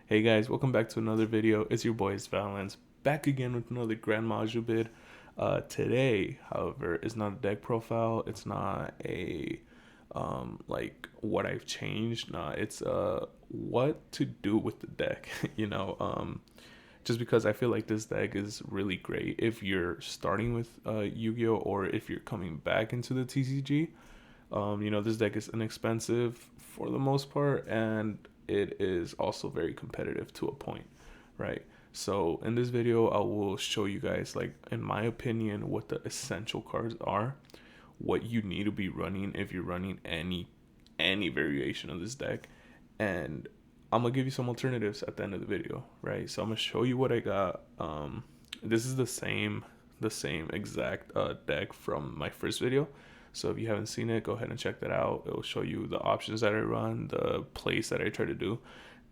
Hey guys, welcome back to another video. It's your boys Valence back again with another Gren Maju bid. Today, however, is not a deck profile. It's not a like what I've changed. Nah, it's what to do with the deck. Just because I feel like this deck is really great if you're starting with Yu-Gi-Oh or if you're coming back into the TCG. This deck is inexpensive for the most part, and it is also very competitive to a point, right? So in this video, I will show you guys, like, in my opinion, what the essential cards are, what you need to be running if you're running any variation of this deck, and I'm gonna give you some alternatives at the end of the video, right? So I'm gonna show you what I got. This is the same exact deck from my first video. So if you haven't seen it, go ahead and check that out. It will show you the options that I run, the plays that I try to do.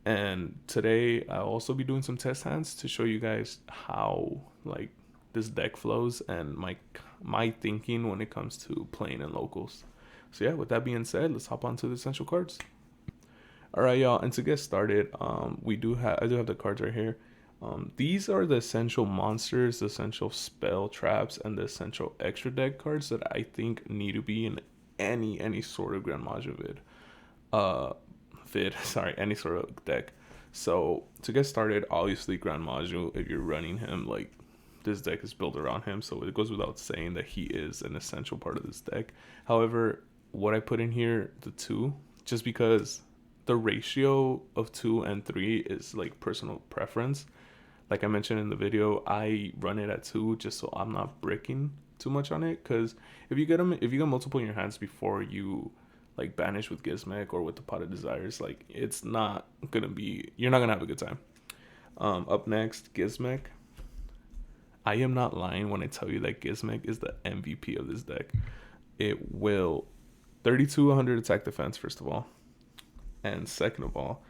And today I'll also be doing some test hands to show you guys how like this deck flows and my thinking when it comes to playing in locals. So yeah, with that being said, let's hop on to the essential cards. All right, y'all. And to get started, I do have the cards right here. These are the essential monsters, the essential spell traps, and the essential extra deck cards that I think need to be in any sort of Grand Maju vid. Sorry, any sort of deck. So to get started, obviously Grand Maju, if you're running him, like, this deck is built around him, so it goes without saying that he is an essential part of this deck. However, what I put in here, the two, just because the ratio of 2 and 3 is like personal preference. Like I mentioned in the video, I run it at 2 just so I'm not bricking too much on it. Because if you get multiple in your hands before you like banish with Gizmek or with the Pot of Desires, like you're not gonna have a good time. Up next, Gizmek. I am not lying when I tell you that Gizmek is the MVP of this deck. It will 3200 attack defense, first of all, and second of all,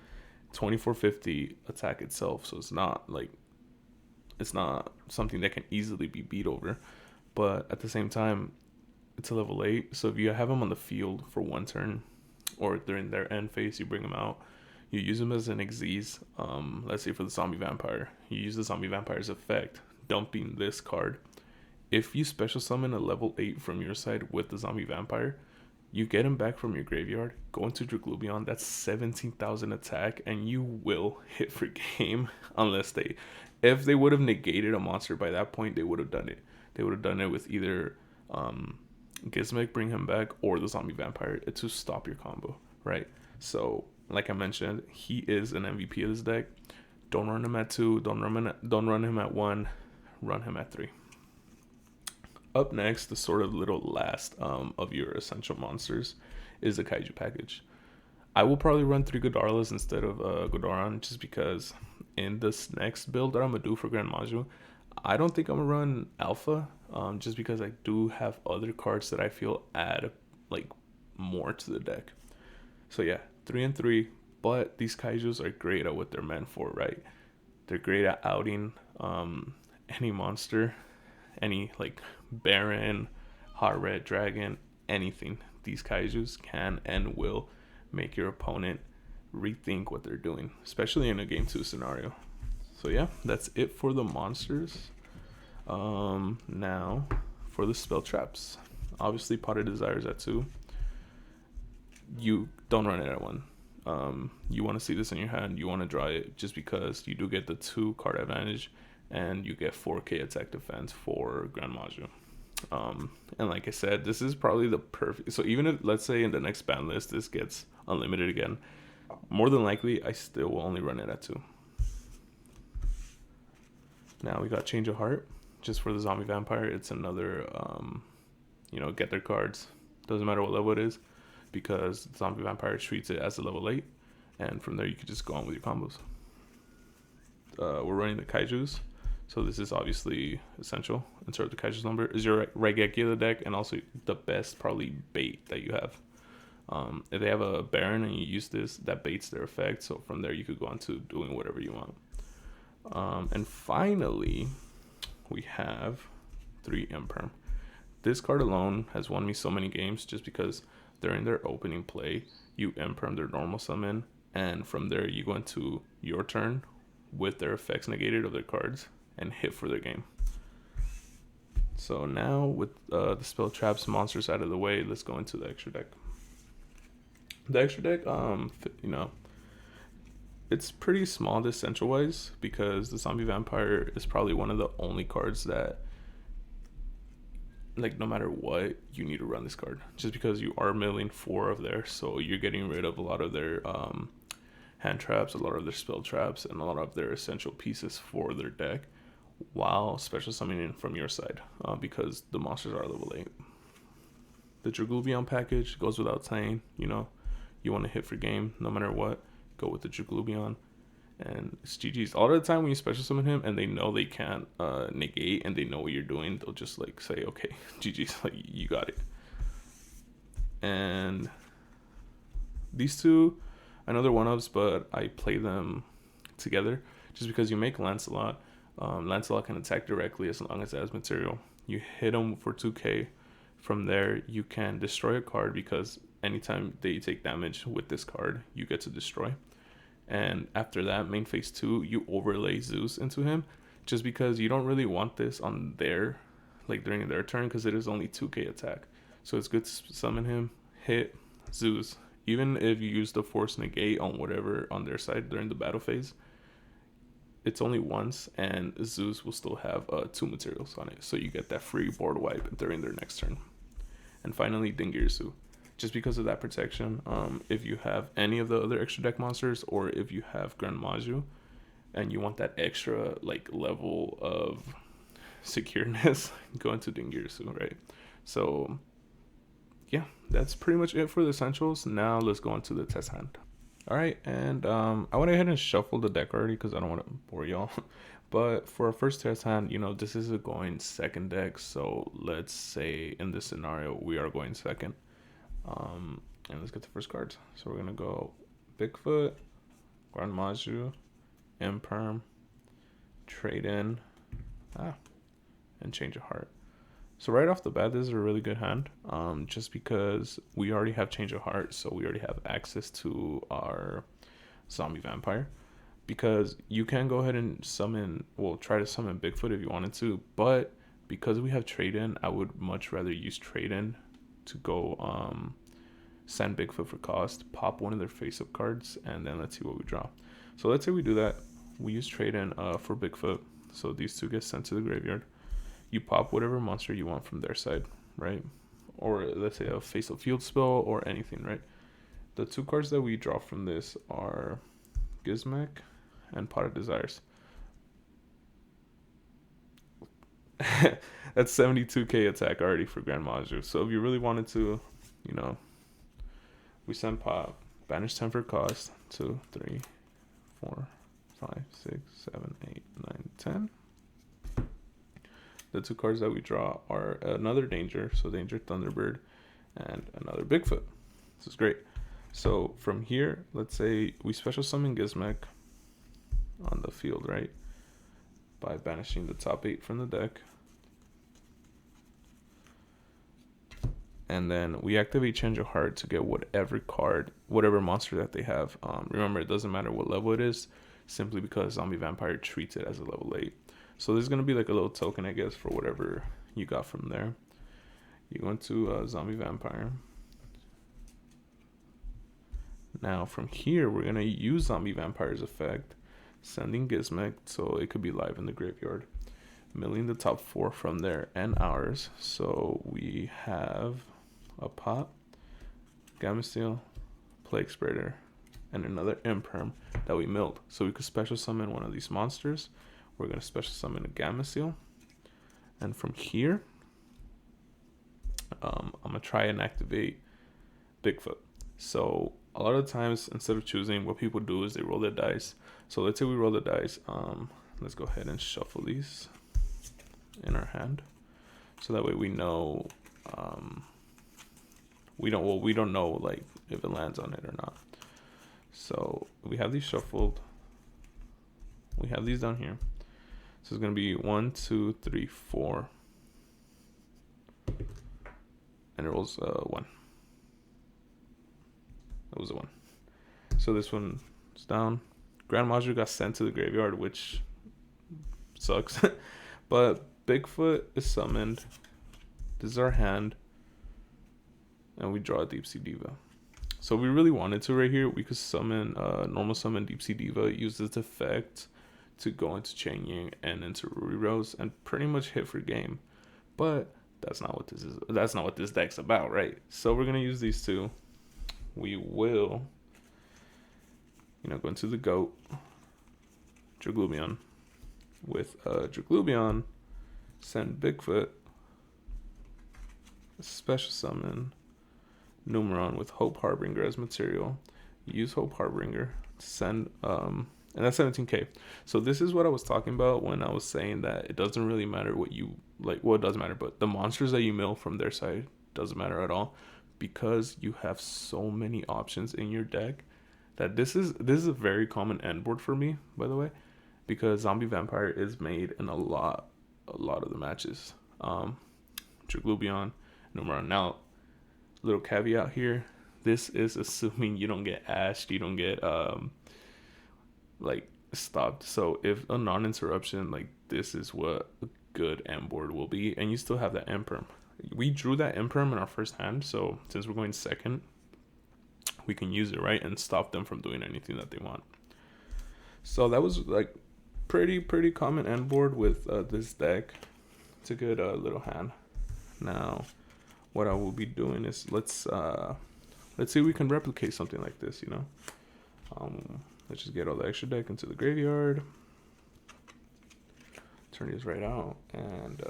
2450 attack itself. So it's not something that can easily be beat over, but at the same time, it's a level 8. So if you have them on the field for one turn, or during their end phase, you bring them out. You use them as an Xyz. Let's say for the Zombie Vampire, you use the Zombie Vampire's effect, dumping this card. If you special summon a level 8 from your side with the Zombie Vampire, you get him back from your graveyard, go into Draglubion, that's 17,000 attack, and you will hit for game if they would have negated a monster by that point, they would have done it. They would have done it with either Gizmek, bring him back, or the Zombie Vampire to stop your combo, right? So, like I mentioned, he is an MVP of this deck. Don't run him at 2, don't run him at 1, run him at 3. Up next, the sort of little last of your essential monsters is the Kaiju package. I will probably run 3 Godarlas instead of Godoran, just because in this next build that I'm going to do for Grand Maju, I don't think I'm going to run Alpha, just because I do have other cards that I feel add like more to the deck. So yeah, 3 and 3, but these Kaijus are great at what they're meant for, right? They're great at outing any monster, any like Baron, Hot Red Dragon, anything. These Kaijus can and will make your opponent rethink what they're doing, especially in a game 2 scenario. So yeah, that's it for the monsters. Now for the spell traps. Obviously, Pot of Desires at 2. You don't run it at 1. You want to see this in your hand. You want to draw it just because you do get the 2 card advantage, and you get 4k attack defense for Grand Maju. And like I said, this is probably the perfect. So even if, let's say, in the next ban list this gets unlimited again, more than likely I still will only run it at 2. Now we got Change of Heart just for the Zombie Vampire. It's another get their cards, doesn't matter what level it is, because Zombie Vampire treats it as a level 8, and from there you can just go on with your combos. We're running the Kaijus, so this is obviously essential. Insert the Kaiju's number. Is your Raigeki of the deck, and also the best probably bait that you have. If they have a Baron and you use this, that baits their effect, so from there you could go on to doing whatever you want. And finally, we have 3 Imperm. This card alone has won me so many games just because during their opening play, you Imperm their normal summon, and from there you go into your turn with their effects negated of their cards and hit for their game. So now with the spell traps monsters out of the way, let's go into the extra deck. The extra deck, it's pretty small this central wise, because the zombie vampire is probably one of the only cards that, like, no matter what, you need to run this card, just because you are milling 4 of there, so you're getting rid of a lot of their hand traps, a lot of their spell traps, and a lot of their essential pieces for their deck, while special summoning from your side, because the monsters are level 8. The Draglubion package goes without saying. You want to hit for game no matter what, go with the Draglubion, and it's GG's. All of the time when you special summon him and they know they can't negate and they know what you're doing, they'll just like say, okay, GG's, like, you got it. And these two, I know they're one-ups, but I play them together just because you make Lancelot. Lancelot can attack directly as long as it has material. You hit him for 2k. From there, you can destroy a card, because anytime they take damage with this card, you get to destroy. And after that, main phase 2, you overlay Zeus into him, just because you don't really want this on their, like, during their turn, because it is only 2k attack. So it's good to summon him, hit Zeus. Even if you use the force negate on whatever on their side during the battle phase, it's only once, and Zeus will still have 2 materials on it, so you get that free board wipe during their next turn. And finally, Dingirsu. Just because of that protection, if you have any of the other extra deck monsters, or if you have Gren Maju, and you want that extra, like, level of secureness, go into Dingirsu, right? So yeah, that's pretty much it for the essentials. Now let's go into the test hand. All right, and I went ahead and shuffled the deck already because I don't want to bore y'all. But for our first test hand, this is a going second deck. So let's say in this scenario, we are going second. And let's get the first cards. So we're going to go Bigfoot, Gren Maju, Imperm, Trade In, and Change of Heart. So right off the bat, this is a really good hand, just because we already have Change of Heart, so we already have access to our zombie vampire. Because you can go ahead and try to summon Bigfoot if you wanted to, but because we have Trade In, I would much rather use Trade In to go send Bigfoot for cost, pop one of their face-up cards, and then let's see what we draw. So let's say we do that. We use Trade In for Bigfoot, so these 2 get sent to the graveyard. You pop whatever monster you want from their side, right? Or let's say a face-up field spell or anything, right? The 2 cards that we draw from this are Gizmek and Pot of Desires. That's 72k attack already for Gren Maju. So if you really wanted to, we send pop, banish 10 for cost, 2, 3, 4, 5, 6, 7, 8, 9, 10. The 2 cards that we draw are another Danger, so Danger Thunderbird, and another Bigfoot. This is great. So from here, let's say we special summon Gizmek on the field, right? By banishing the top 8 from the deck. And then we activate Change of Heart to get whatever monster that they have. Remember, it doesn't matter what level it is, simply because Zombie Vampire treats it as a level 8. So there's going to be like a little token, I guess, for whatever you got from there. You go into Zombie Vampire. Now from here, we're going to use Zombie Vampire's effect, sending Gizmek so it could be live in the graveyard. Milling the top 4 from there and ours. So we have a Pop, Gamma Steel, Plague Spreader, and another Imperm that we milled. So we could special summon one of these monsters. We're going to special summon a Gamma Seal. And from here, I'm going to try and activate Bigfoot. So a lot of times, instead of choosing, what people do is they roll their dice. So let's say we roll the dice. Let's go ahead and shuffle these in our hand. So that way we know, we don't know, like, if it lands on it or not. So we have these shuffled. We have these down here. So it's going to be 1, 2, 3, 4. And it rolls 1. That was a 1. So this one It's down. Grand Maju got sent to the graveyard, which sucks. But Bigfoot is summoned. This is our hand. And we draw a Deep Sea Diva. So if we really wanted to right here, we could summon, normal summon Deep Sea Diva, use this effect to go into Chain Ying and into Ruby Rose and pretty much hit for game. But that's not what this is. That's not what this deck's about, right? So we're gonna use these two. We will, go into the GOAT, Draglubion. With Draglubion, send Bigfoot, special summon Numeron with Hope Harbinger as material. Use Hope Harbinger to send, and that's 17k. So this is what I was talking about when I was saying that it doesn't really matter what you like. Well, it doesn't matter, but the monsters that you mill from their side doesn't matter at all, because you have so many options in your deck that this is a very common end board for me, by the way, because Zombie Vampire is made in a lot of the matches. Draglubion, Numeron. Now, little caveat here, this is assuming you don't get ashed, you don't get stopped. So if a non-interruption, like, this is what a good end board will be, and you still have that imperm. We drew that imperm in our first hand, so since we're going second, we can use it, right, and stop them from doing anything that they want. So that was like pretty common end board with this deck. It's a good little hand. Now what I will be doing is let's see if we can replicate something like this, let's just get all the extra deck into the graveyard, turn these right out, and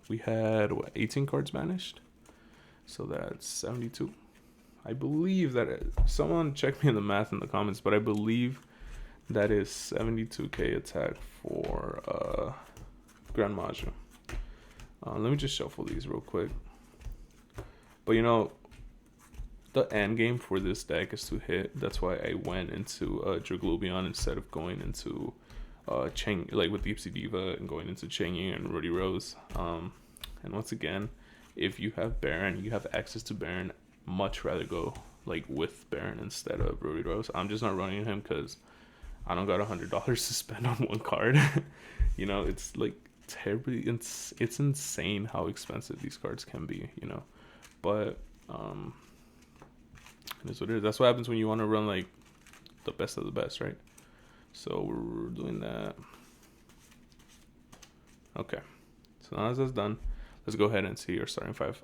we had 18 cards banished, so that's 72. I believe that someone check me in the math in the comments, but I believe that is 72k attack for Grand Maju. Let me just shuffle these real quick. But the end game for this deck is to hit. That's why I went into Draglubion instead of going into Chang, like with Deep Sea Diva, and going into Chain Ying and Ruby Rose. And once again, if you have Baron, you have access to Baron, much rather go like with Baron instead of Ruby Rose. I'm just not running him because I don't got $100 to spend on one card. It's like terribly, it's insane how expensive these cards can be, but it is what it is. That's what happens when you want to run like the best of the best, right? So we're doing that. Okay, so now that's done, let's go ahead and see our starting five.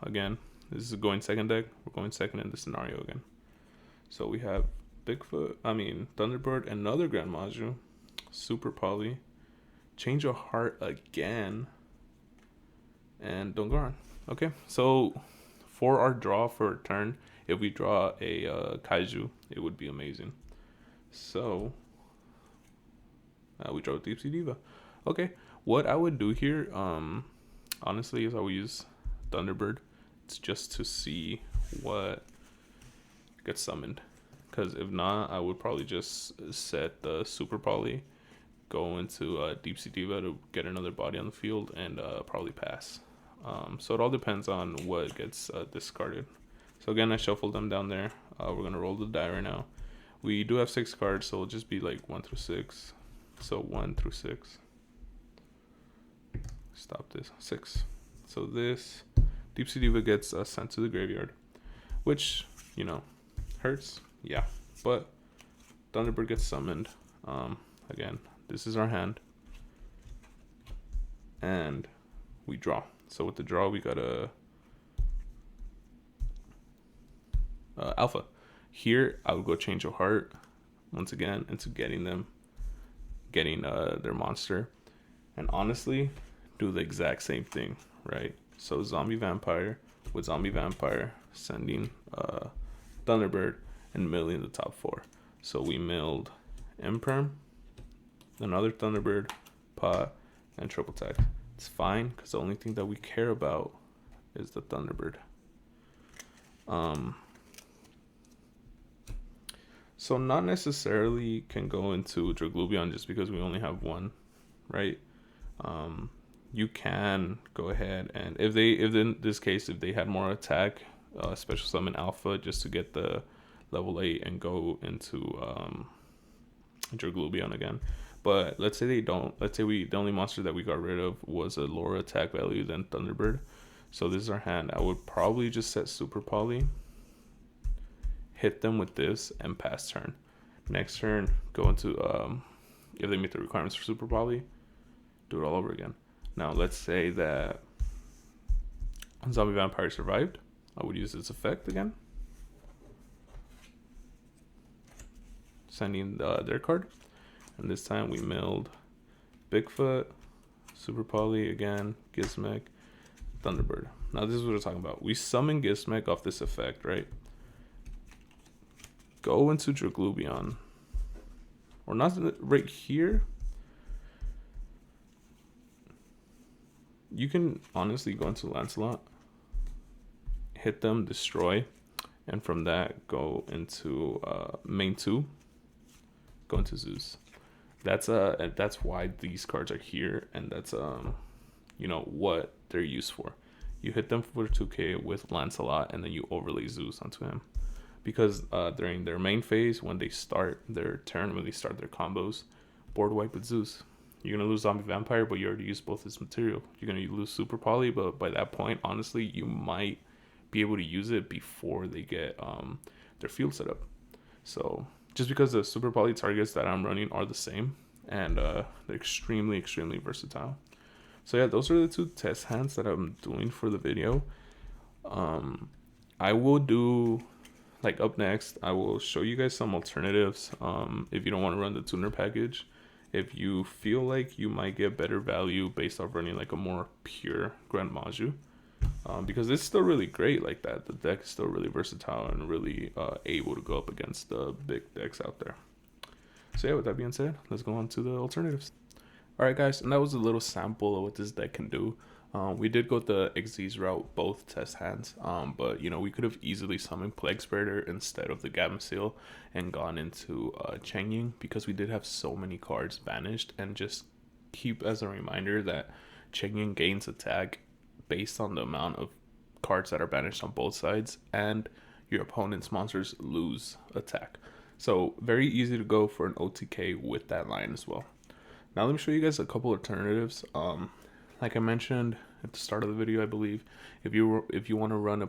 Again, this is going second deck. We're going second in this scenario again. So we have Thunderbird, another Grand Maju, Super Poly, Change of Heart again, and Dongaran. Okay, so for our draw for a turn, if we draw a Kaiju, it would be amazing. So we draw Deep Sea Diva. Okay, what I would do here, honestly, is I would use Thunderbird. It's just to see what gets summoned. Because if not, I would probably just set the Super Poly, go into Deep Sea Diva to get another body on the field, and probably pass. So it all depends on what gets discarded. So again, I shuffled them down there. We're going to roll the die right now. We do have 6 cards, so it'll just be like 1 through 6. So 1 through 6. Stop this. 6. So this Deep Sea Diva gets sent to the graveyard, which, hurts. Yeah, but Thunderbird gets summoned. Again, this is our hand, and we draw. So with the draw, we got a Alpha. Here, I would go Change of Heart once again into getting their monster, and honestly, do the exact same thing, right? So Zombie Vampire with Zombie Vampire, sending Thunderbird, and milling the top 4. So we milled Imperm, another Thunderbird, Pot, and triple tag. It's fine because the only thing that we care about is the Thunderbird. So not necessarily can go into Draglubion just because we only have one, right? You can go ahead and if in this case if they had more attack, special summon Alpha just to get the level 8 and go into Draglubion again. But let's say they don't. Let's say the only monster that we got rid of was a lower attack value than Thunderbird. So this is our hand. I would probably just set Super Poly, hit them with this, and pass turn. Next turn, go into if they meet the requirements for Super Poly, do it all over again. Now let's say that Zombie Vampire survived. I would use this effect again, sending their card, and this time we milled Bigfoot, Super Poly again, Gizmek, Thunderbird. Now this is what we're talking about. We summon Gizmek off this effect, right? Go into Draglubion, or not right here. You can honestly go into Lancelot, hit them, destroy, and from that go into main 2, go into Zeus. That's why these cards are here, and that's what they're used for. You hit them for 2k with Lancelot, and then you overlay Zeus onto him, because during their main phase, when they start their turn, when they start their combos, board wipe with Zeus. You're going to lose Zombie Vampire, but you already used both his material. You're going to lose Super Poly, but by that point, honestly, you might be able to use it before they get their field set up. So just because the Super Poly targets that I'm running are the same, and they're extremely, extremely versatile. So yeah, those are the 2 test hands that I'm doing for the video. I will do, up next, I will show you guys some alternatives if you don't want to run the tuner package. If you feel like you might get better value based off running a more pure Gren Maju, because it's still really great like that. The deck is still really versatile and really able to go up against the big decks out there. So yeah, with that being said, let's go on to the alternatives. Alright guys, and that was a little sample of what this deck can do. We did go the Xyz route, both test hands, but we could have easily summoned Plague Spreader instead of the Gamma Seal and gone into Changying, because we did have so many cards banished. And just keep as a reminder that Changying gains attack based on the amount of cards that are banished on both sides, and your opponent's monsters lose attack. So very easy to go for an OTK with that line as well. Now let me show you guys a couple alternatives. Like I mentioned at the start of the video, I believe, if you want to run a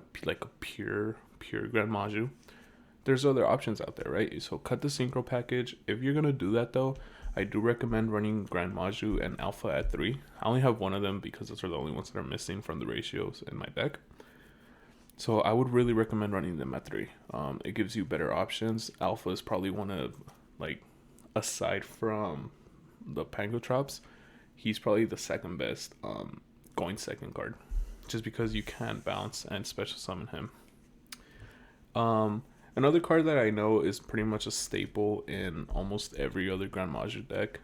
pure Gren Maju, there's other options out there, right? So cut the synchro package. If you're gonna do that though, I do recommend running Gren Maju and Alpha at 3. I only have one of them because those are the only ones that are missing from the ratios in my deck. So I would really recommend running them at 3. It gives you better options. Alpha is probably one of, aside from the Pangotrops, he's probably the second best going second card, just because you can bounce and special summon him. Another card that I know is pretty much a staple in almost every other Gren Maju deck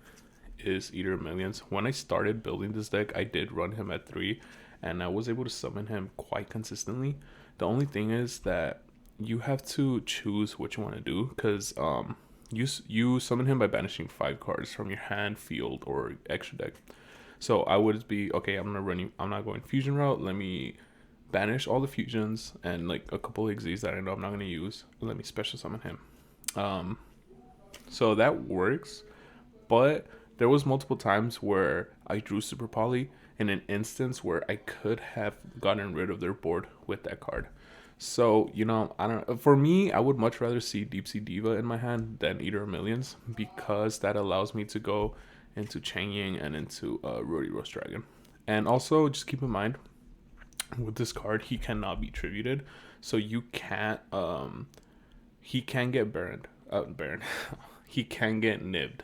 is Eater of Millions. When I started building this deck, I did run him at 3, and I was able to summon him quite consistently. The only thing is that you have to choose what you want to do, because you summon him by banishing 5 cards from your hand, field, or extra deck. So I would be, okay, I'm not going fusion route. Let me banish all the fusions and a couple of Xyz that I know I'm not going to use. Let me special summon him. So that works, but there was multiple times where I drew Super Poly in an instance where I could have gotten rid of their board with that card. So, for me, I would much rather see Deep Sea Diva in my hand than Eater of Millions, because that allows me to go into Changying and into Rody Roast Dragon. And also, just keep in mind, with this card, he cannot be tributed, so you can't, he can get burned, he can get nibbed.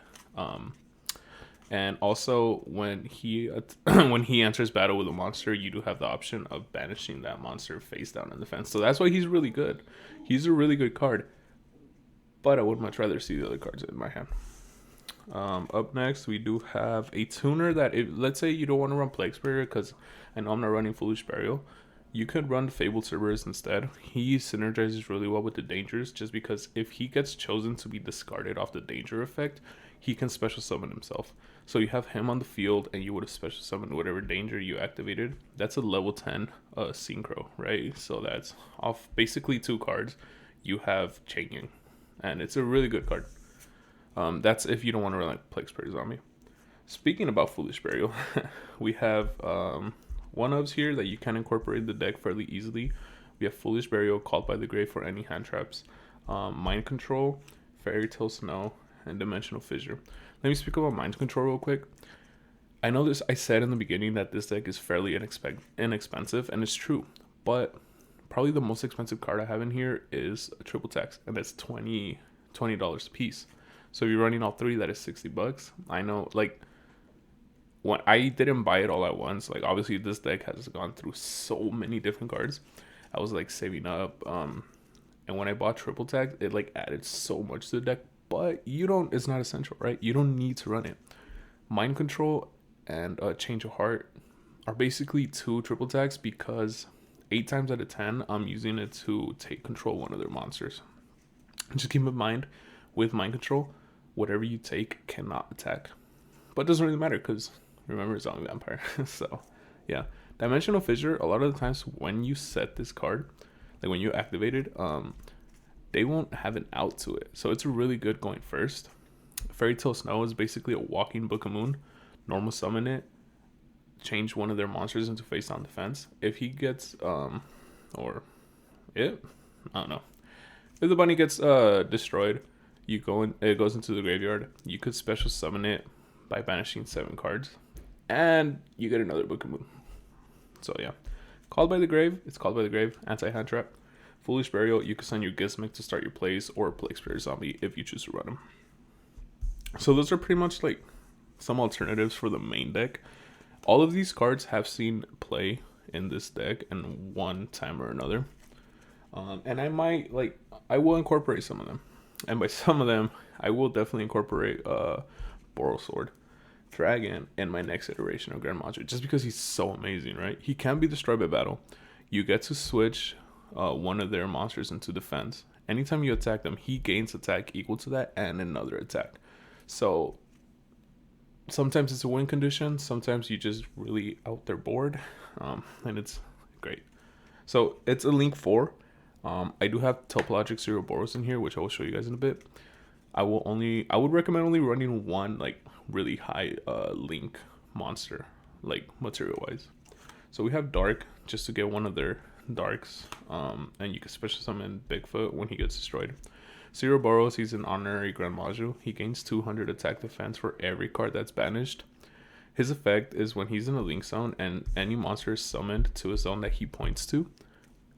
And also, when he enters battle with a monster, you do have the option of banishing that monster face down in defense. So that's why he's really good. He's a really good card, but I would much rather see the other cards in my hand. Up next, we do have a tuner that, let's say you don't want to run Plague Spreader, because I know I'm not running Foolish Burial. You could run Fabled Cerberus instead. He synergizes really well with the dangers, just because if he gets chosen to be discarded off the danger effect, he can special summon himself. So you have him on the field, and you would have special summoned whatever danger you activated. That's a level 10 synchro, right? So that's off basically 2 cards. you have Changing, and it's a really good card. That's if you don't want to run like Plague Spray Zombie. Speaking about Foolish Burial, we have one-ofs here that you can incorporate the deck fairly easily. We have Foolish Burial, Called by the Grave for any hand traps, Mind Control, Fairy Tale Snow, and Dimensional Fissure. Let me speak about Mind Control real quick. I know this. I said in the beginning that this deck is fairly inexpensive, and it's true. But probably the most expensive card I have in here is a triple tax, and that's $20 a piece. So if you're running all three, that is $60. I know, like, when I didn't buy it all at once, like obviously this deck has gone through so many different cards. I was like saving up, and when I bought triple tax, it like added so much to the deck. But it's not essential, right? You don't need to run it. Mind Control and Change of Heart are basically two triple tags because 8 times out of 10 I'm using it to take control of one of their monsters. Just keep in mind, with Mind Control, whatever you take cannot attack, but it doesn't really matter because remember, Zombie Vampire. So yeah, Dimensional Fissure, a lot of the times when you set this card, like when you activate it, they won't have an out to it, so it's really good going first. Fairy Tale Snow is basically a walking Book of Moon. Normal summon it, change one of their monsters into face down defense. If he gets or it, I don't know, if the bunny gets destroyed, it goes into the graveyard. You could special summon it by banishing 7 cards, and you get another Book of Moon. So yeah, Called by the Grave. It's Called by the Grave, anti-hand trap. Foolish Burial, you can send your Gizmic to start your plays, or Plague Spray Zombie if you choose to run them. So those are pretty much like some alternatives for the main deck. All of these cards have seen play in this deck in one time or another. And I will incorporate some of them. And by some of them, I will definitely incorporate Borrowsword Dragon in my next iteration of Gren Maju, just because he's so amazing, right? He can be destroyed by battle. You get to switch one of their monsters into defense. Anytime you attack them, he gains attack equal to that and another attack. So sometimes it's a win condition, sometimes you just really out their board, and it's great. So it's a Link 4. I do have Topologic Zero Boros in here, which I will show you guys in a bit. I would recommend only running one like really high Link monster, like material wise. So we have Dark, just to get one of their Darks, and you can special summon Bigfoot when he gets destroyed. Zero Boros, he's an honorary Gren Maju. He gains 200 attack defense for every card that's banished. His effect is when he's in a Link zone and any monster is summoned to a zone that he points to,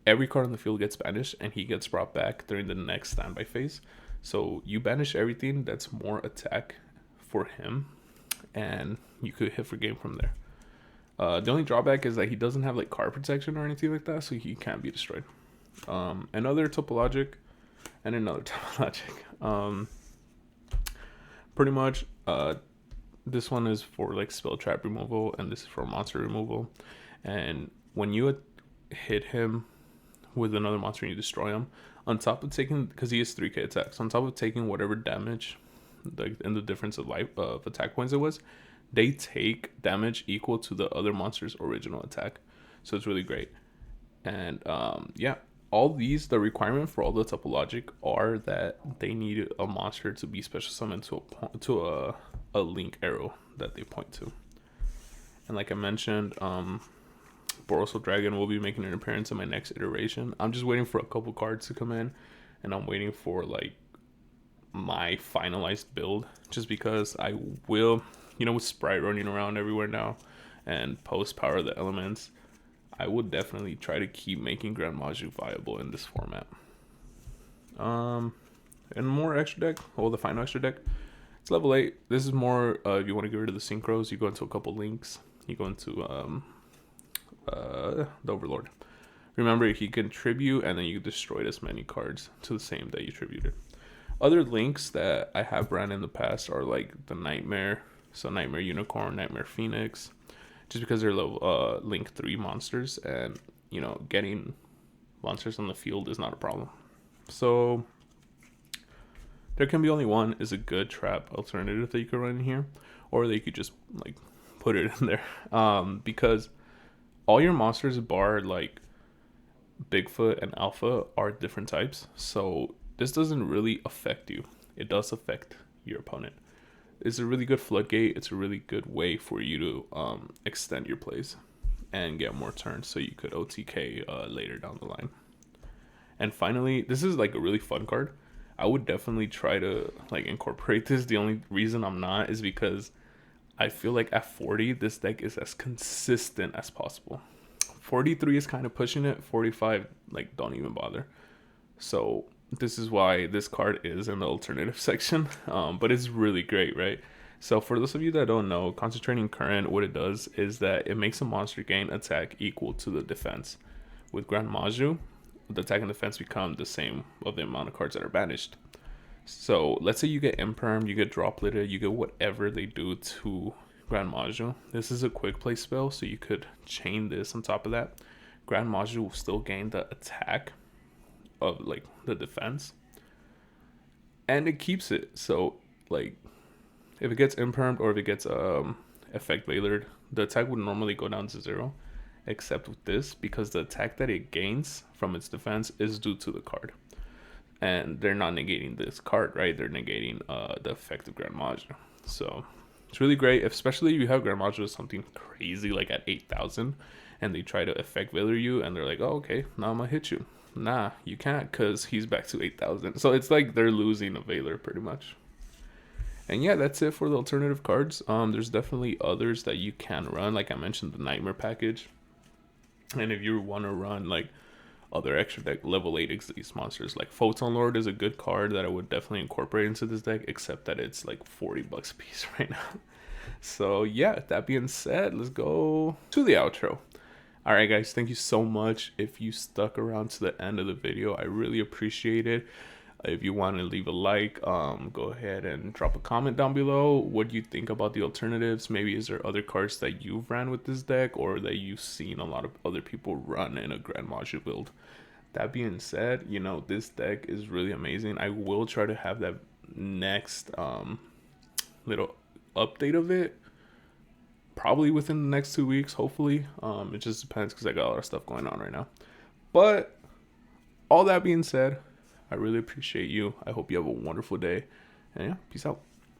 every card on the field gets banished and he gets brought back during the next standby phase. So you banish everything that's more attack for him, and you could hit for game from there. The only drawback is that he doesn't have like card protection or anything like that, so he can't be destroyed. Another Topologic and another Topologic. Pretty much, this one is for like spell trap removal, and this is for monster removal. And when you hit him with another monster and you destroy him, on top of taking, because he has 3k attacks, on top of taking whatever damage, like in the difference of life of attack points it was, they take damage equal to the other monster's original attack. So it's really great. And yeah, all these, the requirement for all the Topologic are that they need a monster to be special summoned to a Link arrow that they point to. And like I mentioned, Borrowsword Dragon will be making an appearance in my next iteration. I'm just waiting for a couple cards to come in, and I'm waiting for like my finalized build, just because I will, with Sprite running around everywhere now and post Power of the Elements, I would definitely try to keep making Gren Maju viable in this format. And more extra deck, the final extra deck, it's level 8. This is more if you want to get rid of the synchros, you go into a couple links, you go into the Overlord. Remember, he can tribute, and then you destroy as many cards to the same that you tributed. Other links that I have ran in the past are like the Nightmare, so Nightmare Unicorn, Nightmare Phoenix, just because they're level Link 3 monsters, and getting monsters on the field is not a problem. So there can be only one is a good trap alternative that you could run in here, or they could just like put it in there, because all your monsters bar like Bigfoot and Alpha are different types, so this doesn't really affect you. It does affect your opponent. It's a really good floodgate. It's a really good way for you to extend your plays and get more turns, so you could OTK later down the line. And finally, this is like a really fun card. I would definitely try to like incorporate this. The only reason I'm not is because I feel like at 40, this deck is as consistent as possible. 43 is kind of pushing it. 45, like, don't even bother. So this is why this card is in the alternative section. But it's really great, right? So for those of you that don't know, Concentrating Current, what it does is that it makes a monster gain attack equal to the defense. With Grand Maju, the attack and defense become the same of the amount of cards that are banished. So let's say you get Imperm, you get Dropletta, you get whatever they do to Grand Maju. This is a quick play spell, so you could chain this on top of that. Grand Maju will still gain the attack of like the defense, and it keeps it. So like if it gets Impermed or if it gets Effect Veilered, the attack would normally go down to 0. Except with this, because the attack that it gains from its defense is due to the card. And they're not negating this card, right? They're negating the effect of Grand Maju. So it's really great, especially if you have Grand Maju with something crazy like at 8,000 and they try to effect Veiler you and they're like, oh, okay, now I'm gonna hit you. Nah, you can't because he's back to 8,000. So it's like they're losing a Veiler pretty much. And yeah, that's it for the alternative cards. There's definitely others that you can run. Like I mentioned, the Nightmare package. And if you want to run like other extra deck level 8 Xyz monsters, like Photon Lord is a good card that I would definitely incorporate into this deck, except that it's like $40 a piece right now. So yeah, that being said, let's go to the outro. All right, guys, thank you so much. If you stuck around to the end of the video, I really appreciate it. If you want to leave a like, go ahead and drop a comment down below. What do you think about the alternatives? Maybe is there other cards that you've ran with this deck or that you've seen a lot of other people run in a Grand Maju build? That being said, you know, this deck is really amazing. I will try to have that next little update of it probably within the next 2 weeks, hopefully. It just depends because I got a lot of stuff going on right now. But all that being said, I really appreciate you. I hope you have a wonderful day. And yeah, peace out.